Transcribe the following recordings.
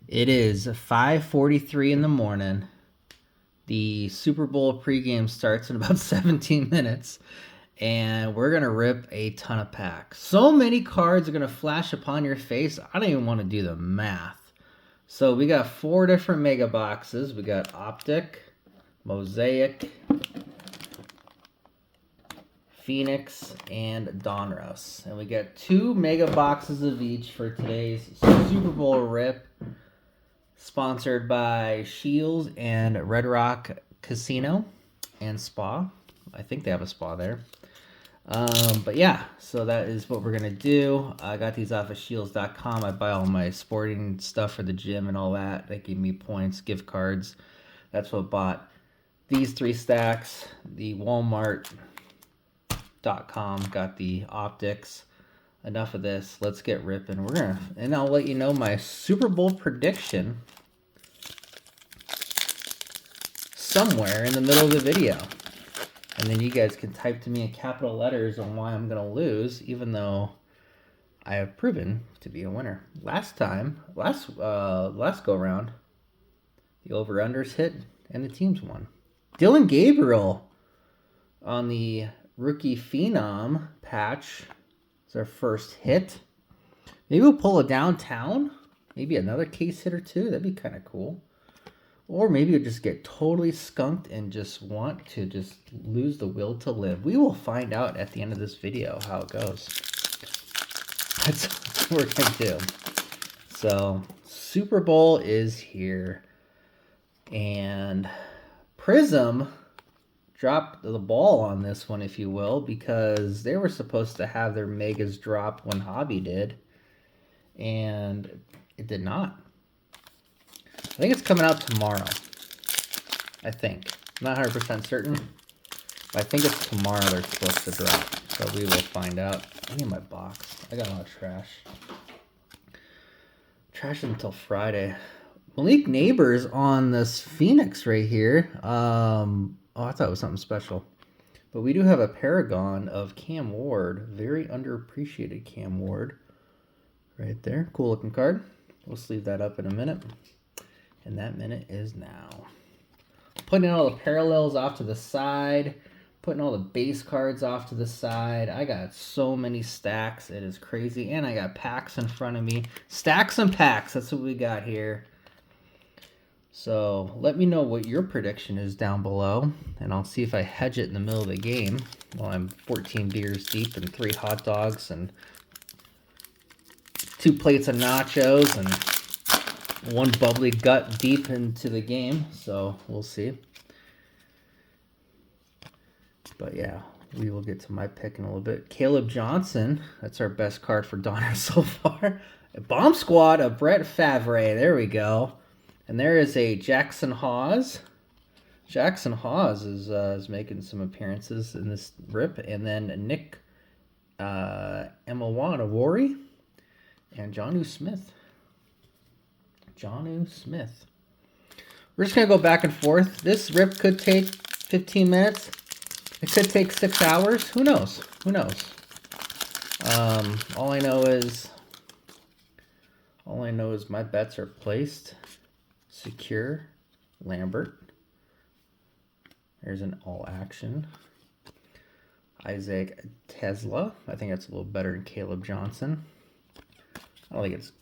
It is 5:43 in the morning. The Super Bowl pregame starts in about 17 minutes, and we're going to rip a ton of packs. So many cards are going to flash upon your face, I don't even want to do the math. So we got 4 different mega boxes. We got Optic, Mosaic, Phoenix, and Donruss. And we got 2 mega boxes of each for today's Super Bowl rip. Sponsored by Shields and Red Rock Casino and Spa. I think they have a spa there. But yeah, so that is what we're going to do. I got these off of shields.com. I buy all my sporting stuff for the gym and all that. They give me points, gift cards. That's what bought these 3 stacks. The Walmart.com got the optics. Enough of this. Let's get ripping. And I'll let you know my Super Bowl prediction somewhere in the middle of the video. And then you guys can type to me in capital letters on why I'm going to lose, even though I have proven to be a winner. Last go round, the over-unders hit and the teams won. Dylan Gabriel on the rookie phenom patch is our first hit. Maybe we'll pull a downtown. Maybe another case hit or two. That'd be kind of cool. Or maybe you'll just get totally skunked and just want to just lose the will to live. We will find out at the end of this video how it goes. That's what we're going to do. So, Super Bowl is here. And Prism dropped the ball on this one, if you will, because they were supposed to have their megas drop when Hobby did. And it did not. I think it's coming out tomorrow. I think. I'm not 100% certain. But I think it's tomorrow they're supposed to drop. So we will find out. I need my box. I got a lot of trash. Trash until Friday. Malik Neighbors on this Phoenix right here. Oh, I thought it was something special. But we do have a Paragon of Cam Ward. Very underappreciated Cam Ward. Right there. Cool looking card. We'll sleeve that up in a minute. And that minute is now. Putting all the parallels off to the side. Putting all the base cards off to the side. I got so many stacks. It is crazy. And I got packs in front of me. Stacks and packs. That's what we got here. So let me know what your prediction is down below. And I'll see if I hedge it in the middle of the game. While I'm 14 beers deep and 3 hot dogs and 2 plates of nachos and 1 bubbly gut deep into the game, so we'll see. But yeah, we will get to my pick in a little bit. Caleb Johnson, that's our best card for Donner so far. A Bomb Squad of Brett Favre, there we go. And there is a Jackson Hawes. Jackson Hawes is making some appearances in this rip. And then Nick Emawanawori and Jonnu Smith. Jonnu Smith. We're just going to go back and forth. This rip could take 15 minutes. It could take 6 hours. Who knows? Who knows? All I know is my bets are placed. Secure. Lambert. There's an all action. Isaac Tesla. I think that's a little better than Caleb Johnson. I don't think it's...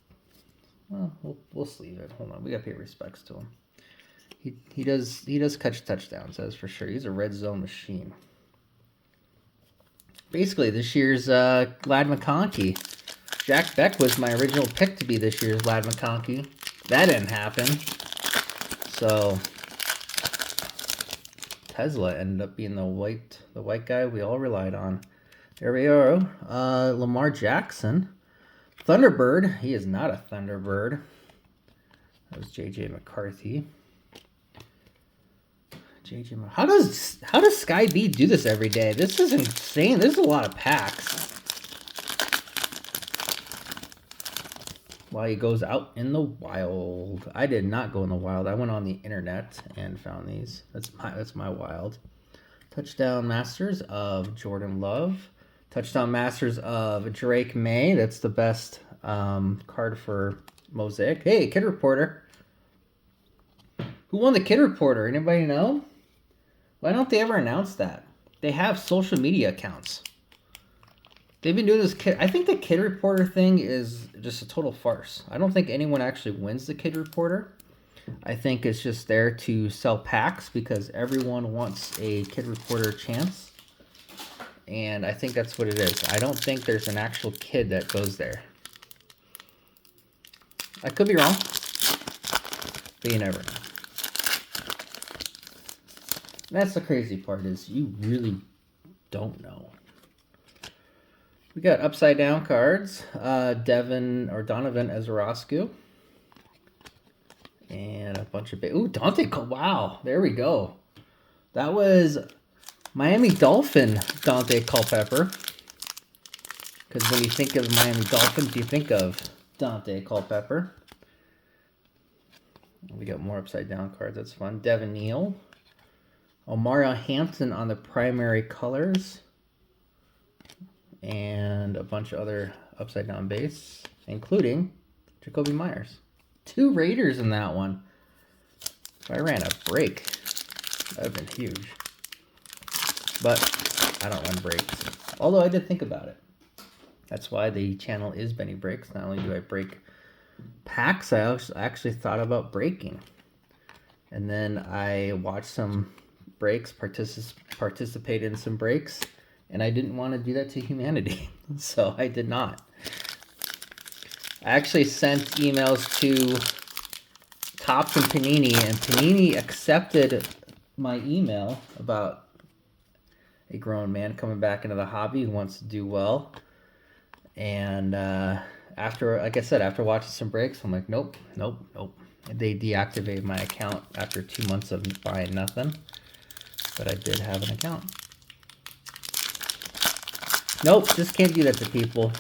Well, we'll sleeve it. Hold on, we gotta pay respects to him. He does catch touchdowns, that's for sure. He's a red zone machine. Basically, this year's Lad McConkey. Jack Beck was my original pick to be this year's Lad McConkey. That didn't happen. So Tesla ended up being the white guy we all relied on. There we are. Lamar Jackson. Thunderbird. He is not a Thunderbird. That was J.J. McCarthy. How does Sky B do this every day? This is insane. This is a lot of packs. While he goes out in the wild. I did not go in the wild. I went on the internet and found these. That's my wild. Touchdown Masters of Jordan Love. Touchdown Masters of Drake May. That's the best card for Mosaic. Hey, Kid Reporter. Who won the Kid Reporter? Anybody know? Why don't they ever announce that? They have social media accounts. They've been doing this kid. I think the Kid Reporter thing is just a total farce. I don't think anyone actually wins the Kid Reporter. I think it's just there to sell packs because everyone wants a Kid Reporter chance. And I think that's what it is. I don't think there's an actual kid that goes there. I could be wrong, but you never know. That's the crazy part is you really don't know. We got upside down cards. Donovan Ezeroscu. And a bunch of... Ooh, Dante. Wow, there we go. That was Miami Dolphin Dante Culpepper. Because when you think of Miami Dolphins, you think of Dante Culpepper. We got more upside down cards. That's fun. Devin Neal. Omarion Hampton on the primary colors. And a bunch of other upside down base, including Jacoby Myers. 2 Raiders in that one. If I ran a break, that would have been huge. But I don't run breaks. Although I did think about it. That's why the channel is Benny Breaks. Not only do I break packs, I actually thought about breaking. And then I watched some breaks, participate in some breaks, and I didn't want to do that to humanity. So I did not. I actually sent emails to Topps and Panini, and Panini accepted my email about a grown man coming back into the hobby who wants to do well. And after, like I said, after watching some breaks, I'm like, nope. They deactivated my account after 2 months of buying nothing. But I did have an account. Nope, just can't do that to people.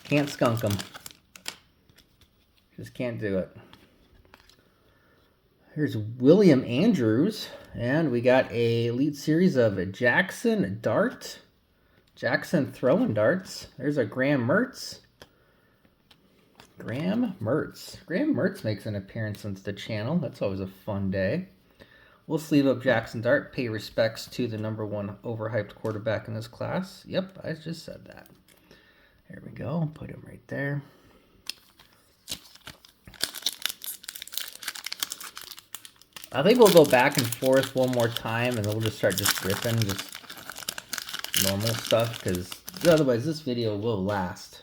Can't skunk them. Just can't do it. Here's William Andrews. And we got a Elite Series of Jackson Dart. Jackson throwing darts. There's a Graham Mertz. Graham Mertz makes an appearance on the channel. That's always a fun day. We'll sleeve up Jackson Dart. Pay respects to the #1 overhyped quarterback in this class. Yep, I just said that. There we go. Put him right there. I think we'll go back and forth one more time, and we'll just start just ripping just normal stuff, because otherwise this video will last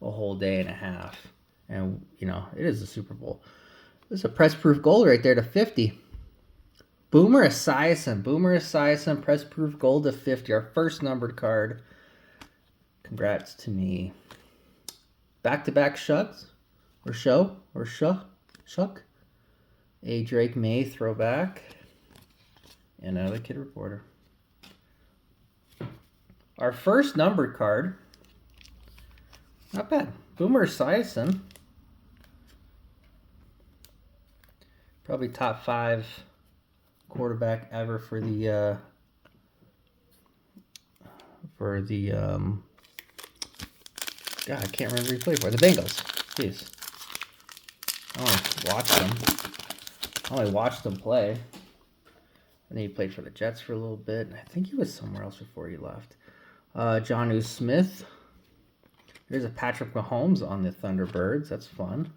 a whole day and a half. And, you know, it is the Super Bowl. There's a press proof gold right there to 50. Boomer Esiason, press proof gold to 50. Our first numbered card. Congrats to me. Back-to-back shucks. Shuck. A Drake May throwback. And another Kid Reporter. Our first numbered card. Not bad. Boomer Esiason. Probably top 5 quarterback ever for the God, I can't remember who he played for. The Bengals. Jeez. I only watched him play. And then he played for the Jets for a little bit. I think he was somewhere else before he left. Jonnu Smith. There's a Patrick Mahomes on the Thunderbirds. That's fun.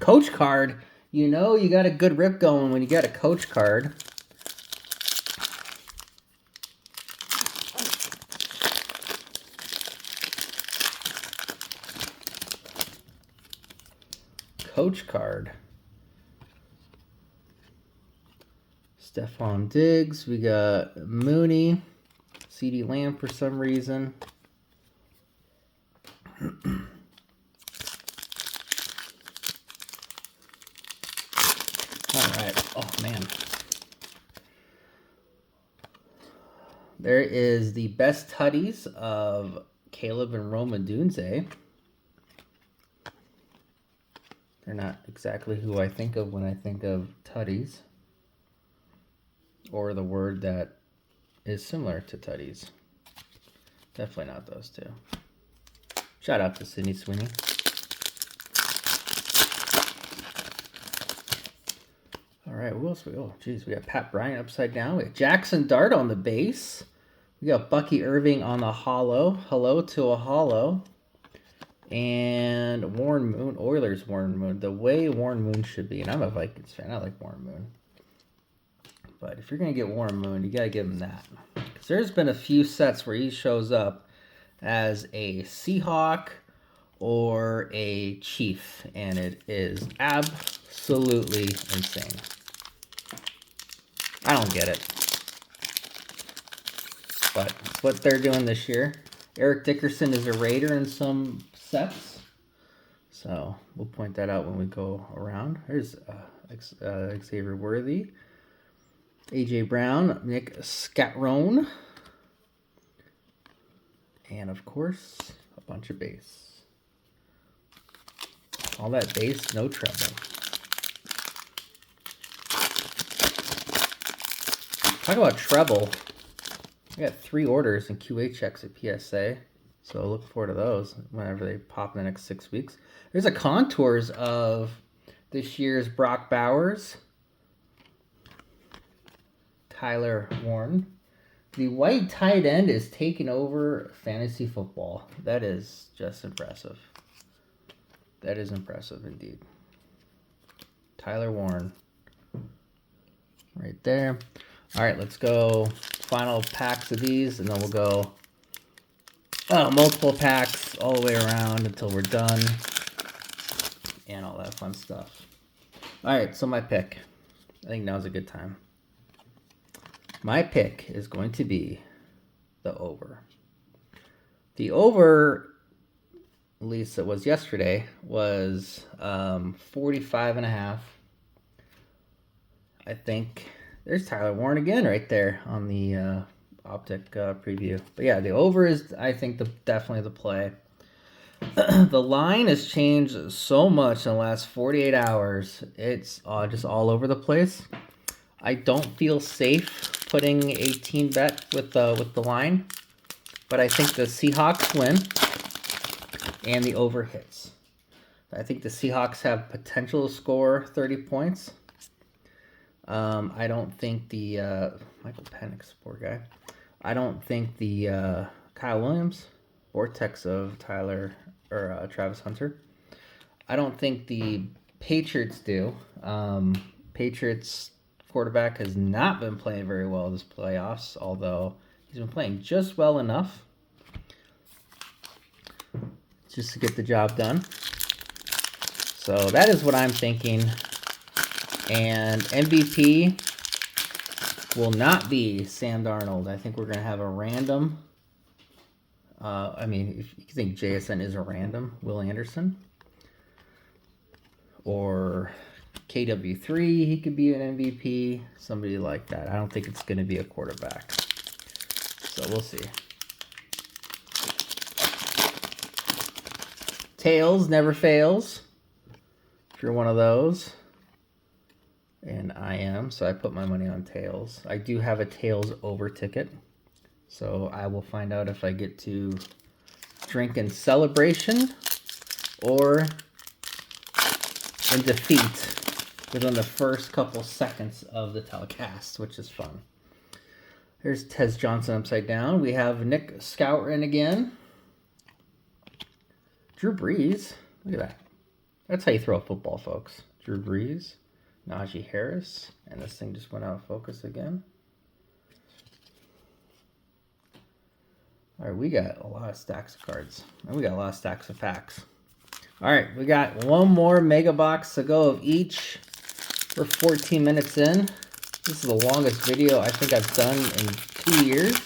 Coach card. You know you got a good rip going when you got a coach card. Coach card. Stephon Diggs. We got Mooney. CeeDee Lamb for some reason. Oh, man. There is the best tutties of Caleb and Roma Dunze. They're not exactly who I think of when I think of tutties. Or the word that is similar to tutties. Definitely not those two. Shout out to Sydney Sweeney. right, who else? Oh, geez, we got Pat Bryant upside down. We got Jackson Dart on the base. We got Bucky Irving on the hollow. Hello to a hollow. And Warren Moon, Oilers Warren Moon, the way Warren Moon should be. And I'm a Vikings fan. I like Warren Moon. But if you're going to get Warren Moon, you got to give him that. Because there's been a few sets where he shows up as a Seahawk or a Chief. And it is absolutely insane. I don't get it. But it's what they're doing this year. Eric Dickerson is a Raider in some sets. So we'll point that out when we go around. There's Xavier Worthy. A.J. Brown. Nick Scatrone. And, of course, a bunch of bass. All that bass, no treble. Talk about treble. I got 3 orders and QA checks at PSA. So look forward to those whenever they pop in the next 6 weeks. There's a contours of this year's Brock Bowers. Tyler Warren. The white tight end is taking over fantasy football. That is just impressive. That is impressive indeed. Tyler Warren. Right there. All right, let's go final packs of these, and then we'll go multiple packs all the way around until we're done and all that fun stuff. All right, so my pick. I think now's a good time. My pick is going to be the over. The over, at least it was yesterday, was 45.5. I think there's Tyler Warren again right there on the Optic preview. But yeah, the over is, I think, definitely the play. The line has changed so much in the last 48 hours. It's just all over the place. I don't feel safe putting a team bet with the line, but I think the Seahawks win and the over hits. I think the Seahawks have potential to score 30 points. I don't think the Michael Penix, poor guy. I don't think the Kyle Williams, vortex of Travis Hunter. I don't think the Patriots do. Patriots quarterback has not been playing very well this playoffs, although he's been playing just well enough just to get the job done. So that is what I'm thinking. And MVP will not be Sam Darnold. I think we're going to have a random. If you think JSN is a random, Will Anderson. Or KW3, he could be an MVP. Somebody like that. I don't think it's going to be a quarterback. So we'll see. Tails never fails. If you're one of those. And I am, so I put my money on Tails. I do have a Tails over ticket, so I will find out if I get to drink in celebration or in defeat within the first couple seconds of the telecast, which is fun. Here's Tez Johnson upside down. We have Nick Scoutrin again. Drew Brees. Look at that. That's how you throw a football, folks. Drew Brees. Najee Harris, and this thing just went out of focus again. All right, we got a lot of stacks of cards, and we got a lot of stacks of packs. All right, we got one more mega box to go of each. We're 14 minutes in. This is the longest video I think I've done in 2 years.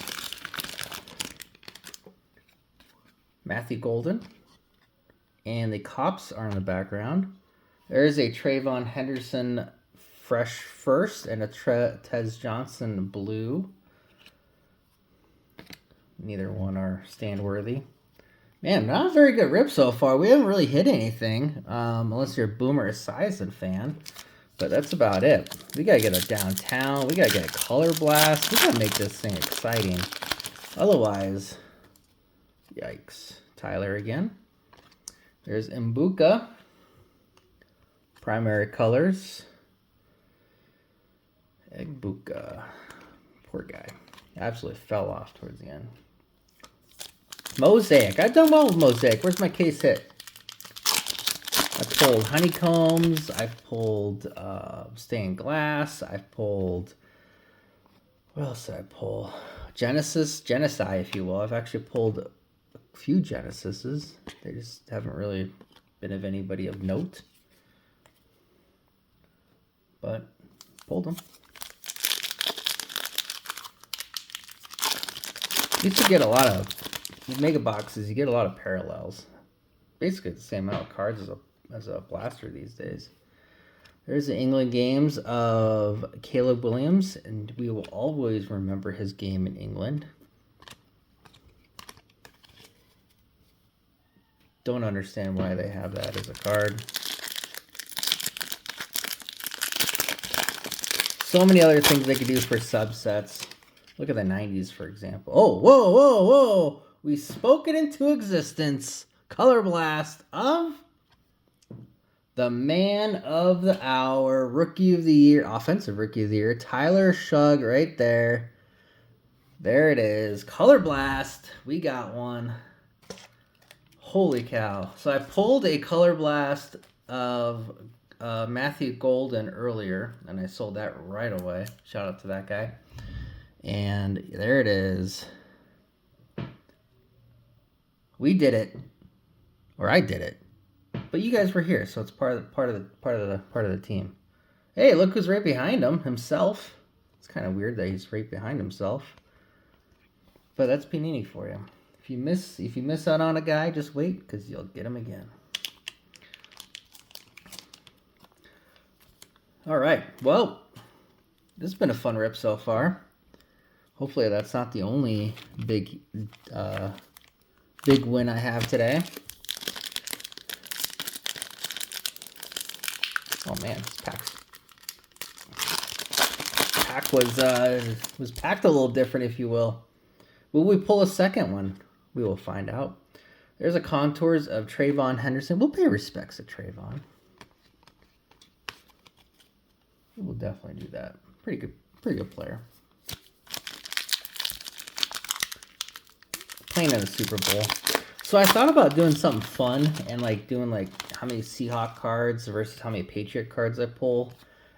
Matthew Golden, and the Cops are in the background. There's a Trayvon Henderson fresh first and a Tez Johnson blue. Neither one are stand worthy. Man, not a very good rip so far. We haven't really hit anything, unless you're a Boomer Esiason fan. But that's about it. We got to get a downtown. We got to get a color blast. We got to make this thing exciting. Otherwise, yikes. Tyler again. There's Mbuka. Primary colors. Egbuka. Poor guy. Absolutely fell off towards the end. Mosaic. I've done well with Mosaic. Where's my case hit? I pulled Honeycombs. I've pulled Stained Glass. I've pulled... What else did I pull? Genesi, if you will. I've actually pulled a few Genesises. They just haven't really been of anybody of note. But pulled them. You used to get a lot of... With mega boxes, you get a lot of parallels. Basically the same amount of cards as a blaster these days. There's the England games of Caleb Williams, and we will always remember his game in England. Don't understand why they have that as a card. So many other things they could do for subsets. Look at the 90s, for example. Oh, whoa, whoa, whoa! We spoke it into existence. Color Blast of the man of the hour, rookie of the year, offensive rookie of the year, Tyler Shug right there. There it is. Color Blast. We got one. Holy cow. So I pulled a Color Blast of Matthew Golden earlier, and I sold that right away. Shout out to that guy. And there it is. We did it. Or I did it. But you guys were here, so it's part of the team. Hey, look who's right behind him, himself. It's kind of weird that he's right behind himself. But that's Panini for you. If you miss out on a guy, just wait, because you'll get him again. All right. Well, this has been a fun rip so far. Hopefully that's not the only big win I have today. Oh man, this pack was packed a little different, if you will. Will we pull a second one? We will find out. There's a contours of Trayvon Henderson. We'll pay respects to Trayvon. We'll definitely do that. Pretty good player. Playing in the Super Bowl. So I thought about doing something fun and doing how many Seahawk cards versus how many Patriot cards I pull.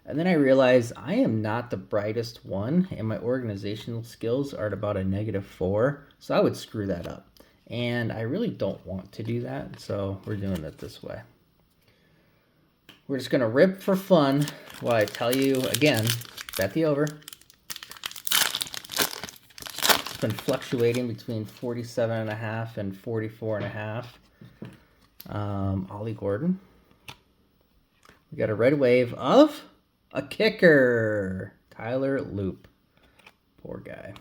And then I realized I am not the brightest one, and my organizational skills are at about a -4. So I would screw that up. And I really don't want to do that, so we're doing it this way. We're just going to rip for fun while I tell you, again, bet the over. It's been fluctuating between 47.5 and 44.5. Ollie Gordon. We got a red wave of a kicker. Tyler Loop. Poor guy.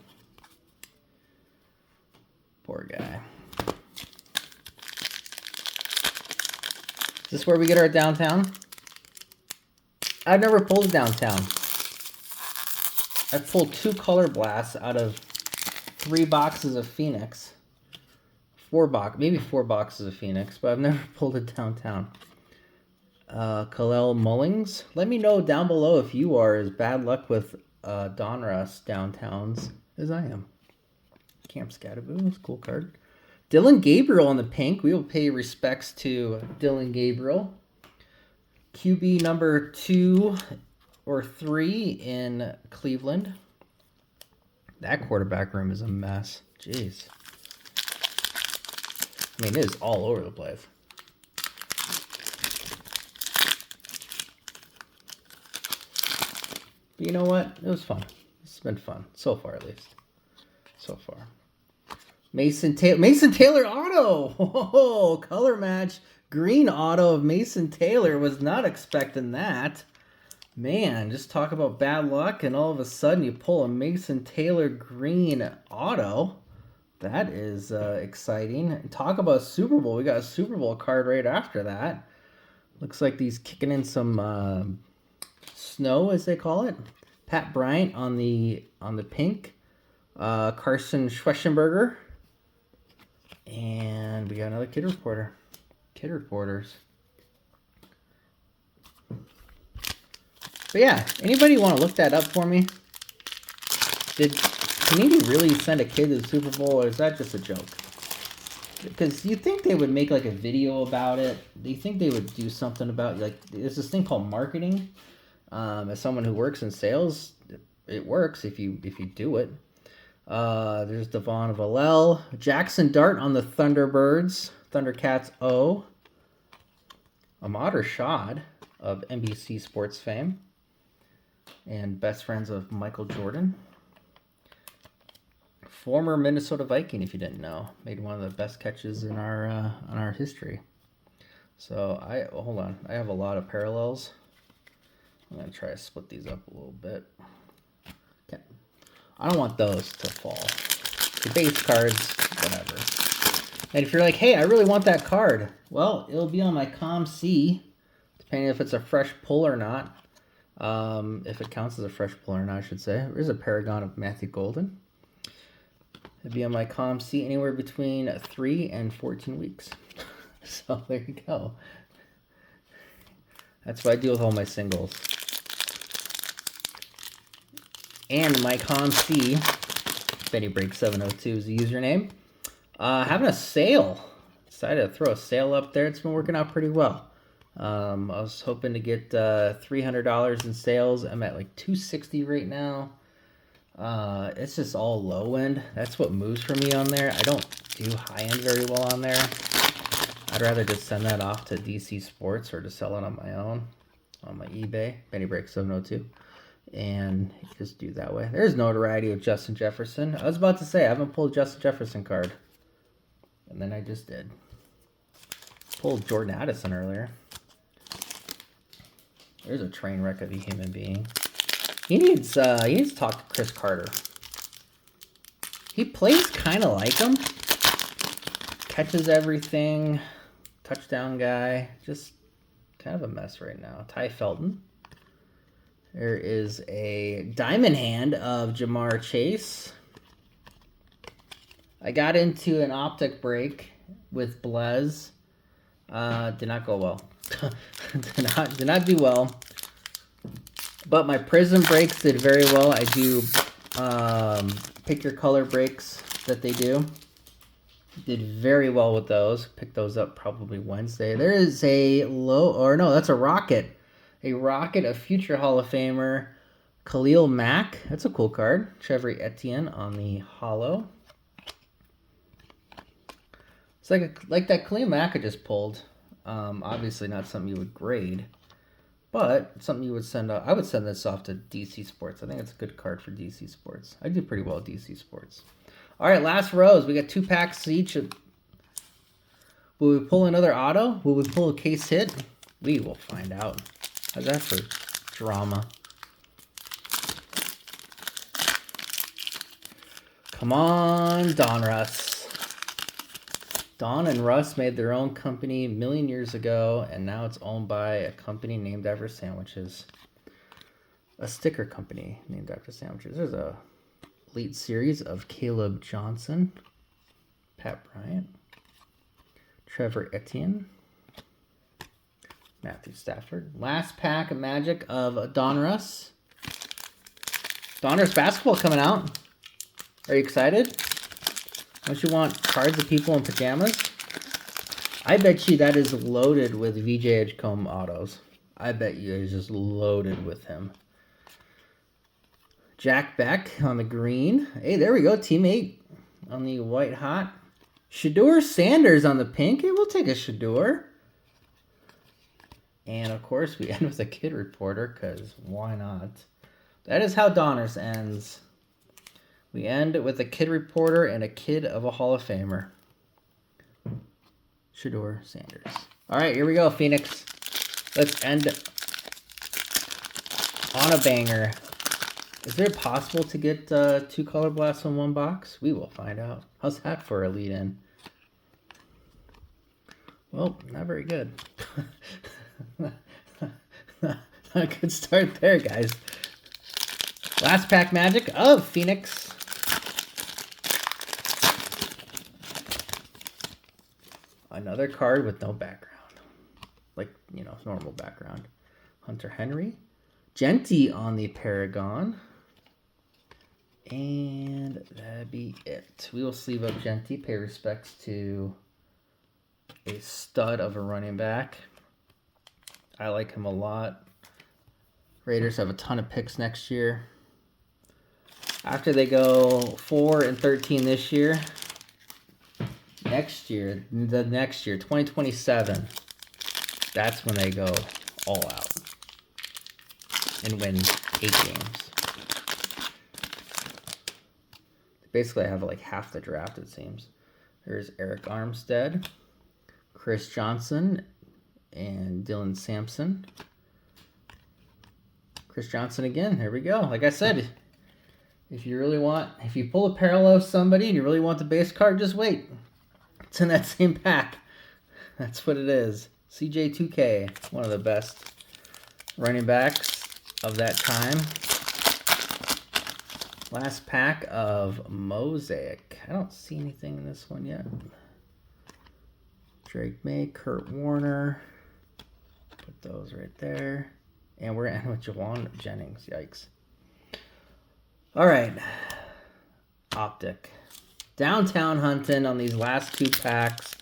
Poor guy. Is this where we get our downtown? I've never pulled a downtown. I pulled 2 color blasts out of 3 boxes of Phoenix. Maybe 4 boxes of Phoenix, but I've never pulled a downtown. Kalel Mullings. Let me know down below if you are as bad luck with Donruss downtowns as I am. Camp Scatterboo, that's a cool card. Dylan Gabriel on the pink. We will pay respects to Dylan Gabriel. QB number 2 or 3 in Cleveland. That quarterback room is a mess. Jeez. I mean, it is all over the place. But you know what? It was fun. It's been fun. So far, at least. So far. Mason Taylor auto. Oh, color match. Green auto of Mason Taylor. Was not expecting that. Man, just talk about bad luck, and all of a sudden you pull a Mason Taylor green auto. That is exciting. Talk about Super Bowl. We got a Super Bowl card right after that. Looks like he's kicking in some snow, as they call it. Pat Bryant on the pink. Carson Schweschenberger. And we got another Kid Reporter. Kid Reporters. But yeah, anybody want to look that up for me? Did Panini really send a kid to the Super Bowl, or is that just a joke? Because you think they would make like a video about it. Do you think they would do something about, like, there's this thing called marketing. As someone who works in sales, it works if you do it. There's Devon Vallell. Jackson Dart on the Thunderbirds. Thundercats O. Ahmad Rashad of NBC Sports fame. And best friends of Michael Jordan. Former Minnesota Viking, if you didn't know. Made one of the best catches in our history. So, hold on. I have a lot of parallels. I'm going to try to split these up a little bit. Okay. I don't want those to fall. The base cards, whatever. And if you're like, hey, I really want that card. Well, it'll be on my COM-C, depending if it's a fresh pull or not. If it counts as a fresh pull or not, I should say. There's a Paragon of Matthew Golden. It'd be on my COM-C anywhere between 3 and 14 weeks. So there you go. That's what I do with all my singles. And my COM-C, BennyBreak702 is the username. Having a sale. Decided to throw a sale up there. It's been working out pretty well. I was hoping to get $300 in sales. I'm at like $260 right now. It's just all low end. That's what moves for me on there. I don't do high end very well on there. I'd rather just send that off to DC Sports or to sell it on my own on my eBay, BennyBreak702, and just do that way. There's notoriety of Justin Jefferson. I was about to say I haven't pulled a Justin Jefferson card, and then I just did. Pulled Jordan Addison earlier. There's a train wreck of a human being. He needs to talk to Chris Carter. He plays kind of like him. Catches everything. Touchdown guy. Just kind of a mess right now. Ty Felton. There is a diamond hand of Jamar Chase. I got into an Optic break with Blez. Did not go well. did not do well. But my Prism breaks did very well. I do pick your color breaks that they do. Did very well with those. Picked those up probably Wednesday. There is a that's a Rocket. A Rocket of future Hall of Famer Khalil Mack. That's a cool card. Trevor Etienne on the holo. It's like that Khalil Mack I just pulled. Obviously not something you would grade. But something you would send out. I would send this off to DC Sports. I think it's a good card for DC Sports. I do pretty well at DC Sports. All right, last rows. We got 2 packs each. Will we pull another auto? Will we pull a case hit? We will find out. How's that for drama? Come on, Donruss. Don and Russ made their own company a million years ago, and now it's owned by a company named after sandwiches. A sticker company named after sandwiches. There's a Elite Series of Caleb Johnson, Pat Bryant, Trevor Etienne, Matthew Stafford. Last pack of Magic of Donruss. Donruss basketball coming out. Are you excited? Don't you want cards of people in pajamas? I bet you that is loaded with VJ Edgecombe autos. I bet you it's just loaded with him. Jack Beck on the green. Hey, there we go. Teammate on the white hot. Shedeur Sanders on the pink. Hey, we'll take a Shedeur. And, of course, we end with a kid reporter, because why not? That is how Donruss ends. We end with a kid reporter and a kid of a Hall of Famer. Shedeur Sanders. All right, here we go, Phoenix. Let's end on a banger. Is it possible to get 2 color blasts in one box? We will find out. How's that for a lead-in? Well, not very good. Not a good start there, guys. Last pack Magic of Phoenix. Another card with no background. Like, normal background. Hunter Henry, Genty on the Paragon. And that'd be it. We will sleeve up Genty, pay respects to a stud of a running back. I like him a lot. Raiders have a ton of picks next year. After they go 4-13 this year, next year, 2027, that's when they go all out and win 8 games. Basically, I have like half the draft, it seems. There's Eric Armstead, Chris Johnson, and Dylan Sampson. Chris Johnson again. There we go. Like I said, if you pull a parallel of somebody and you really want the base card, just wait. It's in that same pack. That's what it is. CJ2K, one of the best running backs of that time. Last pack of Mosaic. I don't see anything in this one yet. Drake May, Kurt Warner. Put those right there. And we're going to end with Jawan Jennings. Yikes. All right. Optic. Downtown hunting on these last 2 packs.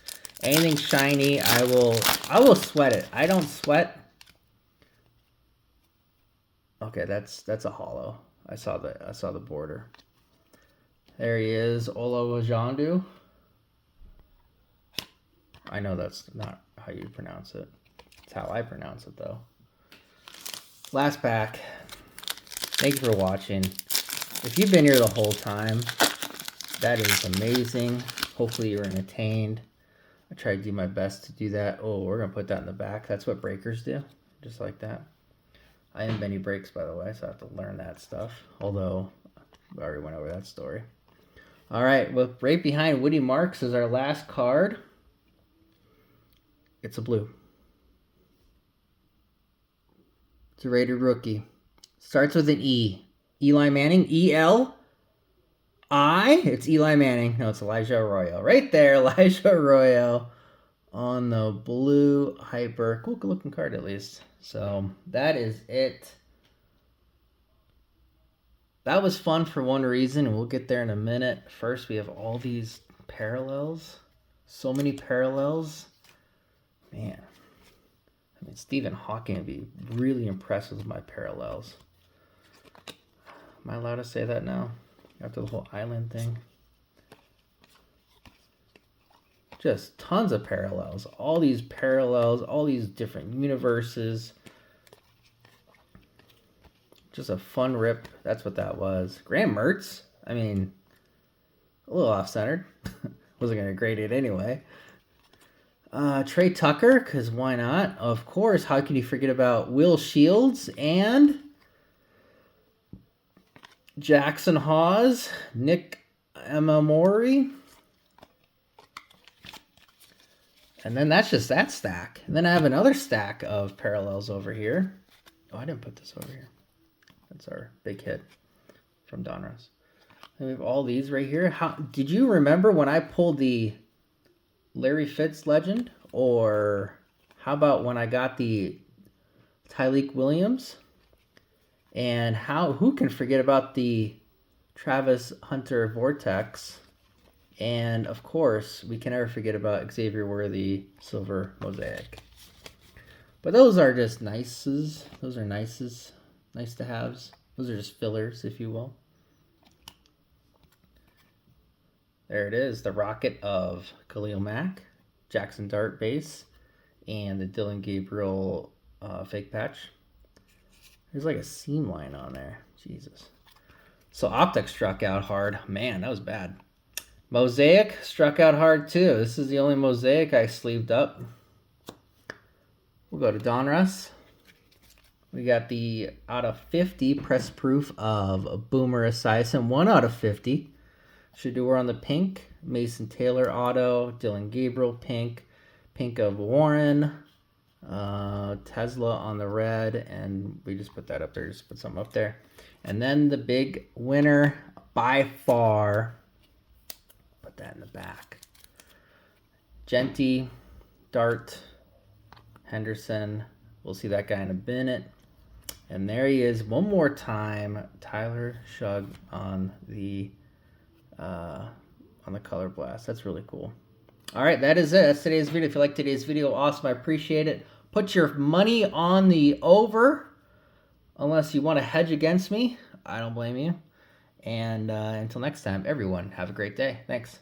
Anything shiny, I will sweat it. I don't sweat. Okay, that's a hollow. I saw the border. There he is, Olowajandu. I know that's not how you pronounce it. It's how I pronounce it though. Last pack. Thank you for watching. If you've been here the whole time, that is amazing. Hopefully you're entertained. I try to do my best to do that. Oh, we're gonna put that in the back. That's what breakers do, just like that. I am Benny Breaks, by the way, so I have to learn that stuff. Although, I already went over that story. All right, well, right behind Woody Marks is our last card. It's a blue. It's a rated rookie. Starts with an E. Eli Manning. E-L-I. It's Eli Manning. No, it's Elijah Arroyo. Right there, Elijah Arroyo on the blue hyper. Cool looking card at least. So that is it. That was fun for one reason, and we'll get there in a minute. First, we have all these parallels. So many parallels. Man. I mean, Stephen Hawking would be really impressed with my parallels. Am I allowed to say that now? After the whole island thing. Just tons of parallels. All these parallels, all these different universes. Just a fun rip. That's what that was. Graham Mertz. I mean, a little off-centered. Wasn't going to grade it anyway. Trey Tucker, because why not? Of course, how can you forget about Will Shields and Jackson Hawes, Nick Emamori. And then that's just that stack. And then I have another stack of parallels over here. Oh, I didn't put this over here. That's our big hit from Donruss. And we have all these right here. How did you remember when I pulled the Larry Fitz legend? Or how about when I got the Tyleek Williams? And who can forget about the Travis Hunter Vortex? And of course, we can never forget about Xavier Worthy Silver Mosaic. But those are just nices. Those are nices. Nice to haves. Those are just fillers, if you will. There it is. The Rocket of Khalil Mack, Jackson Dart base, and the Dylan Gabriel fake patch. There's like a seam line on there. Jesus. So Optic struck out hard. Man, that was bad. Mosaic struck out hard too. This is the only Mosaic I sleeved up. We'll go to Donruss. We got the out of 50 press proof of Boomer Esiason. 1 out of 50. Shador on the pink. Mason Taylor auto. Dylan Gabriel pink. Pink of Warren. Tesla on the red. And we just put that up there. Just put something up there. And then the big winner by far. Put that in the back. Genty, Dart, Henderson. We'll see that guy in a minute. And there he is one more time. Tyler Shug on the color blast. That's really cool. All right, that is it. That's today's video. If you like today's video, awesome. I appreciate it. Put your money on the over, unless you want to hedge against me. I don't blame you. And until next time, everyone, have a great day. Thanks.